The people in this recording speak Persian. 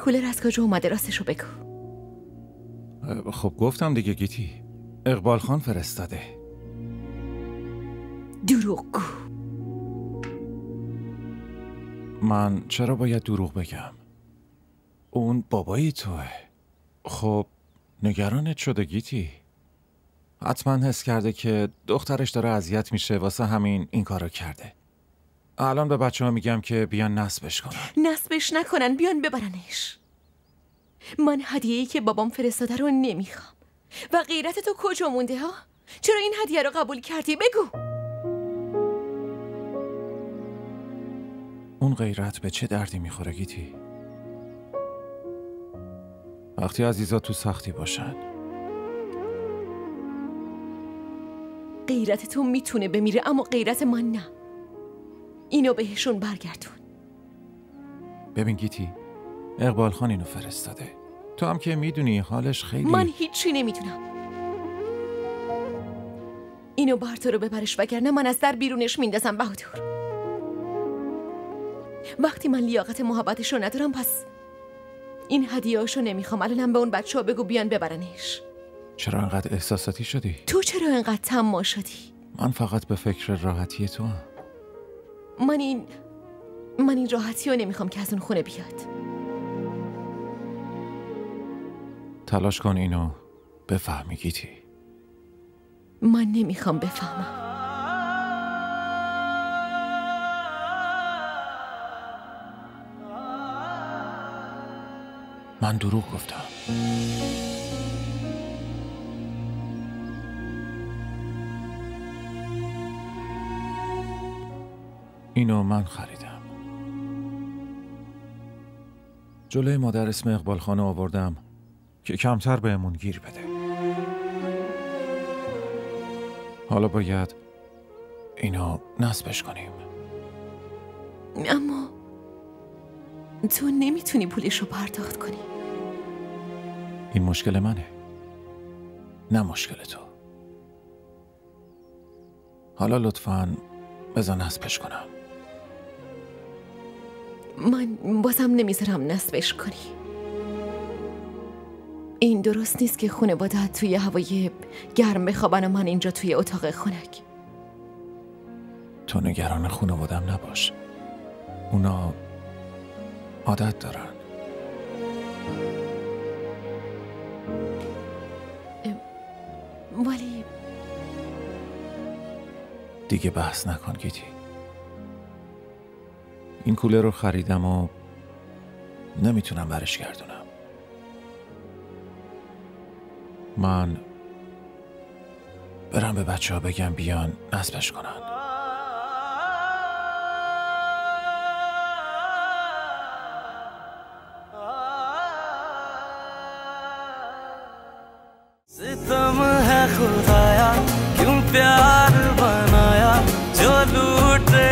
کولر از کجا اومده؟ راستشو بگو. خب گفتم دیگه گیتی، اقبال خان فرستاده. دروغگو. من چرا باید دروغ بگم؟ اون بابایی توه. خب نگرانت شده گیتی. حتما حس کرده که دخترش داره اذیت میشه، واسه همین این کارو کرده. الان به بچه‌ها میگم که بیان نصبش کنن. نصبش نکنن، بیان ببرنش. من هدیه‌ای که بابام فرستاده رو نمیخوام. و غیرت تو کجا مونده ها؟ چرا این هدیه رو قبول کردی؟ بگو. اون غیرت به چه دردی میخوره گیتی؟ وقتی عزیزا تو سختی باشن. غیرت تو میتونه بمیره، اما غیرت من نه. اینو بهشون برگردون. ببین گیتی، اقبال خان اینو فرستاده. تو هم که میدونی حالش خیلی... من هیچی نمیدونم. اینو بارتو رو ببرش، وگرنه من از در بیرونش میندازم. بهادر، وقتی من لیاقت محبتش رو ندارم، پس این هدیه‌اشو نمیخوام. الانم به اون بچه‌ها بگو بیان ببرنش. چرا انقدر احساساتی شدی؟ تو چرا انقدر طماع شدی؟ من فقط به فکر راحتی تو هم. من این راحتی رو نمیخوام که از اون خونه بیاد. تلاش کن اینو بفهمی گیتی. من نمیخوام بفهمم. من دروغ گفتم. اینو من خریدم. جلوی مادر اسم اقبال خانه آوردم که کمتر بهمون گیر بده. حالا باید اینو نصبش کنیم. اما تو نمیتونی پولشو پرداخت کنی. این مشکل منه، نه مشکل تو. حالا لطفاً بذار نصبش کنم. من بازم نمیذارم نصبش کنی. این درست نیست که خانواده‌ات توی هوای گرم بخوابن و من اینجا توی اتاق خنک. تو نگران خانواده‌ام نباش. اونا عادت دارن. ولی دیگه بحث نکن گیتی. این کولر رو خریدم و نمیتونم برش گردونم. من برم به بچه‌ها بگم بیان نصبش کنن. सितम है खुदाया क्यों प्यार बनाया जो लूटे